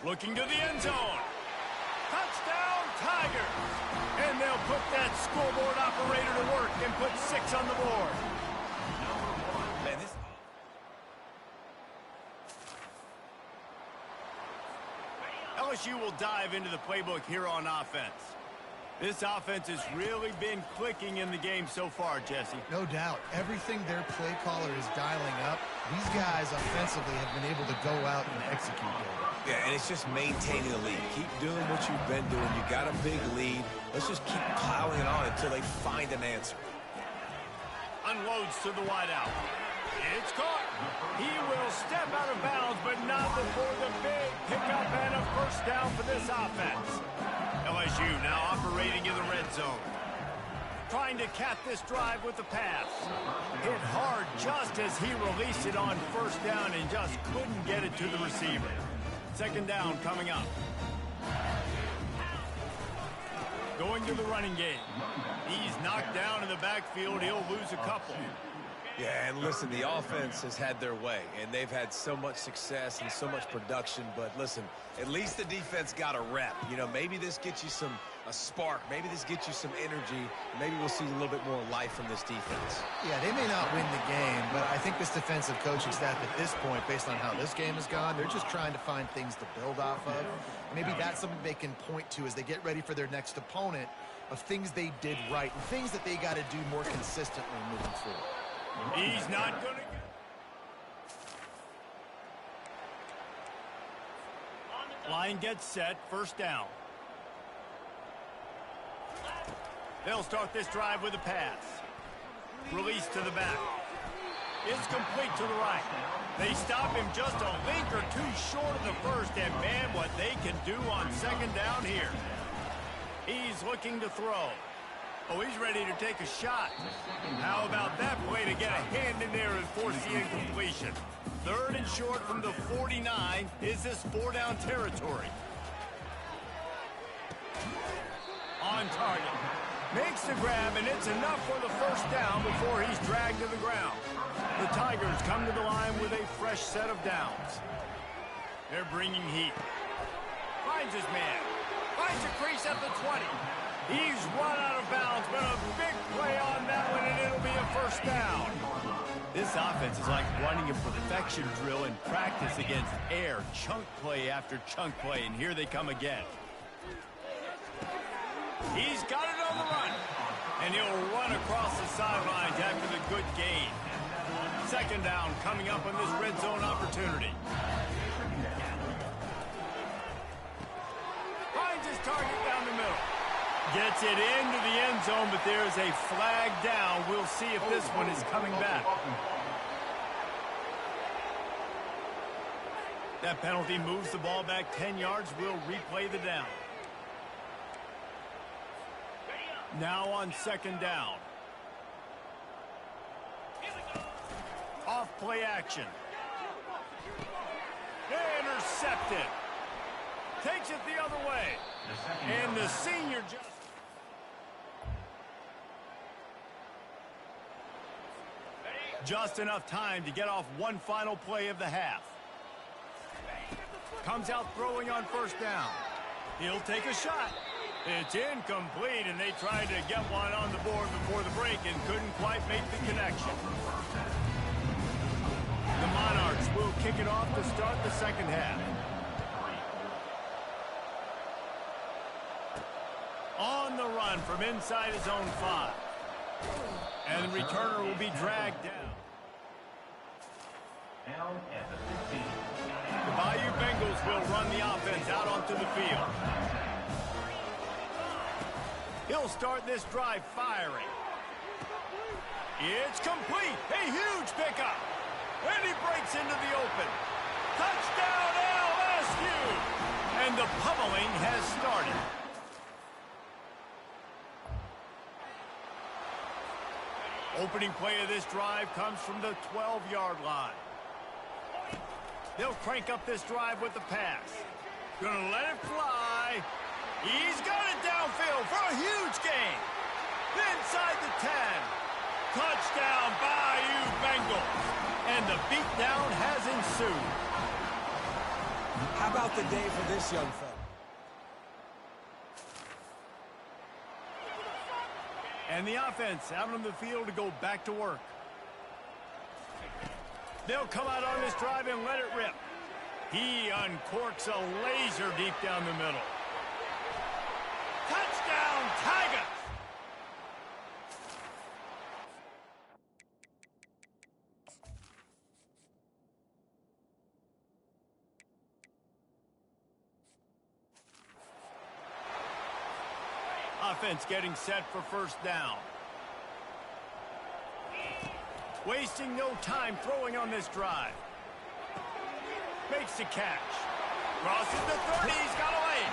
D: Looking to the end zone. Touchdown, Tigers! And they'll put that scoreboard operator to work and put 6 on the board. Man, LSU will dive into the playbook here on offense. This offense has really been clicking in the game so far, Jesse.
E: No doubt. Everything their play caller is dialing up, these guys offensively have been able to go out and execute.
F: Yeah, and it's just maintaining the lead. Keep doing what you've been doing. You got a big lead. Let's just keep piling it on until they find an answer.
D: Unloads to the wideout. It's caught. He will step out of bounds, but not before the big pickup and a first down for this offense. LSU now operating in the red zone. Trying to cap this drive with the pass. Hit hard just as he released it on first down and just couldn't get it to the receiver. Second down coming up. Going to the running game. He's knocked down in the backfield. He'll lose a couple.
F: Yeah, and listen, the offense has had their way, and they've had so much success and so much production. But listen, at least the defense got a rep. You know, maybe this gets you a spark. Maybe this gets you some energy. Maybe we'll see a little bit more life from this defense.
E: Yeah, they may not win the game, but I think this defensive coaching staff at this point, based on how this game has gone, they're just trying to find things to build off of. Maybe that's something they can point to as they get ready for their next opponent, of things they did right and things that they got to do more consistently moving forward.
D: He's not going to get... Line gets set, first down. They'll start this drive with a pass. Release to the back. Is complete to the right. They stop him just a link or two short of the first, and man, what they can do on second down here. He's looking to throw. Oh, he's ready to take a shot. How about that play to get a hand in there and force the incompletion? 3rd and short from the 49. Is this 4-down territory? On target. Makes the grab, and it's enough for the 1st down before he's dragged to the ground. The Tigers come to the line with a fresh set of downs. They're bringing heat. Finds his man. Finds a crease at the 20. He's run out of bounds, but a big play on that one, and it'll be a 1st down. This offense is like running a perfection drill in practice against air. Chunk play after chunk play, and here they come again. He's got it on the run, and he'll run across the sidelines after the good gain. 2nd down coming up on this red zone opportunity. Finds his target down the middle. Gets it into the end zone, but there's a flag down. We'll see if this one is coming back. That penalty moves the ball back 10 yards. We'll replay the down. Now on 2nd down. Off play action. Intercepted. Takes it the other way. And the senior just enough time to get off one final play of the half. Comes out throwing on 1st down. He'll take a shot. It's incomplete, and they tried to get one on the board before the break and couldn't quite make the connection. The Monarchs will kick it off to start the 2nd half. On the run from inside his own 5. And the returner will be dragged down. The Bayou Bengals will run the offense out onto the field. He'll start this drive firing. It's complete. A huge pickup. And he breaks into the open. Touchdown LSU! And the pummeling has started. Opening play of this drive comes from the 12-yard line. They'll crank up this drive with the pass. Gonna let it fly. He's got it downfield for a huge gain. Inside the 10. Touchdown, Bayou Bengals. And the beatdown has ensued.
F: How about the day for this young fella?
D: And the offense out on the field to go back to work. They'll come out on this drive and let it rip. He uncorks a laser deep down the middle. Touchdown, Tigers! Offense getting set for 1st down. Wasting no time throwing on this drive. Makes the catch. Crosses the 30. He's got away.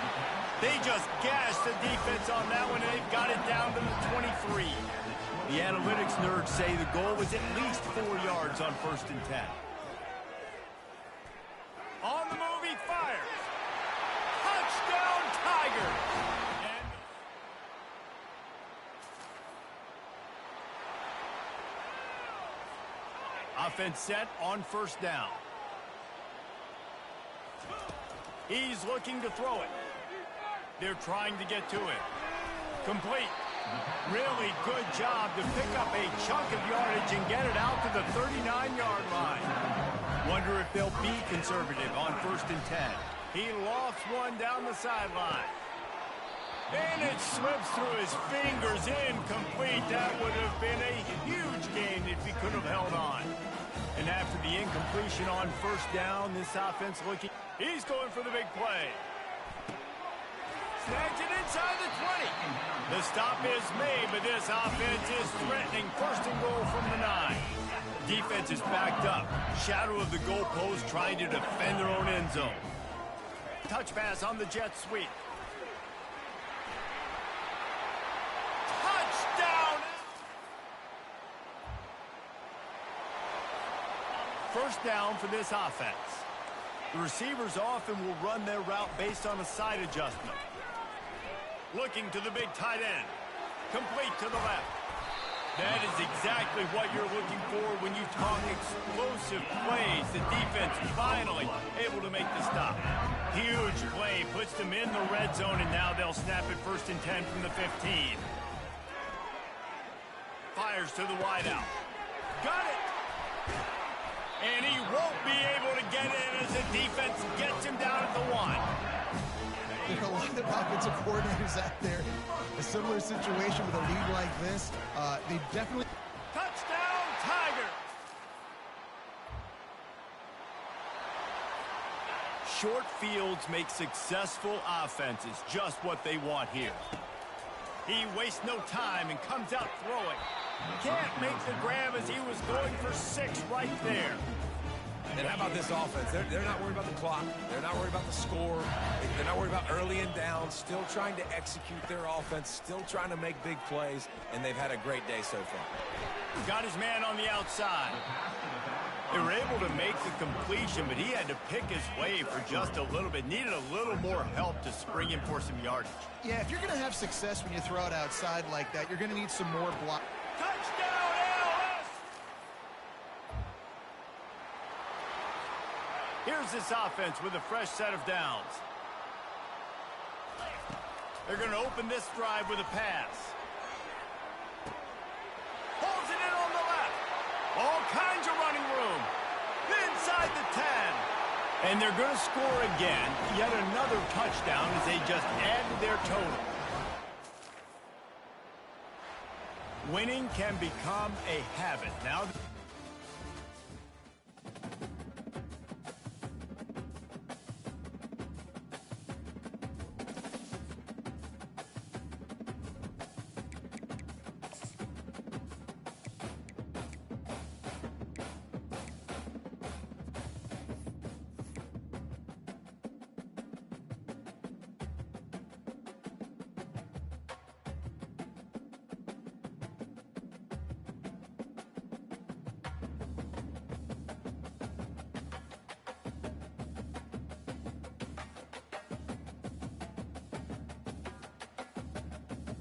D: They just gashed the defense on that one, and they've got it down to the 23. The analytics nerds say the goal was at least 4 yards on 1st and 10. On the move, he fires. Touchdown, Tigers! Offense set on 1st down. He's looking to throw it. They're trying to get to it. Complete. Really good job to pick up a chunk of yardage and get it out to the 39-yard line. Wonder if they'll be conservative on 1st and 10. He lofts one down the sideline. And it slips through his fingers. Incomplete. That would have been a huge gain if he could have held on. And after the incompletion on 1st down, this offense looking... He's going for the big play. Snags it inside the 20. The stop is made, but this offense is threatening 1st and goal from the 9. Defense is backed up. Shadow of the goalpost trying to defend their own end zone. Touch pass on the jet sweep. Touchdown! first down for this offense. The receivers often will run their route based on a side adjustment. Looking to the big tight end. Complete to the left. That is exactly what you're looking for when you talk explosive plays. The defense finally able to make the stop. Huge play puts them in the red zone, and now they'll snap it 1st and 10 from the 15. Fires to the wideout. Got it! And he won't be able to get in as the defense gets him down at the 1.
E: There are a lot of offensive coordinators out there. A similar situation with a league like this. They definitely...
D: Touchdown, Tiger! Short fields make successful offenses just what they want here. He wastes no time and comes out throwing. Can't make the grab as he was going for 6 right there.
F: And how about this offense? They're not worried about the clock. They're not worried about the score. They're not worried about early and down. Still trying to execute their offense. Still trying to make big plays. And they've had a great day so far.
D: Got his man on the outside. They were able to make the completion, but he had to pick his way for just a little bit. Needed a little more help to spring in for some yardage.
E: Yeah, if you're going to have success when you throw it outside like that, you're going to need some more block.
D: Touchdown, LS! Here's this offense with a fresh set of downs. They're going to open this drive with a pass. Holds it in on the left. All kinds of running room. Inside the 10. And they're going to score again. Yet another touchdown as they just add to their total. Winning can become a habit. Now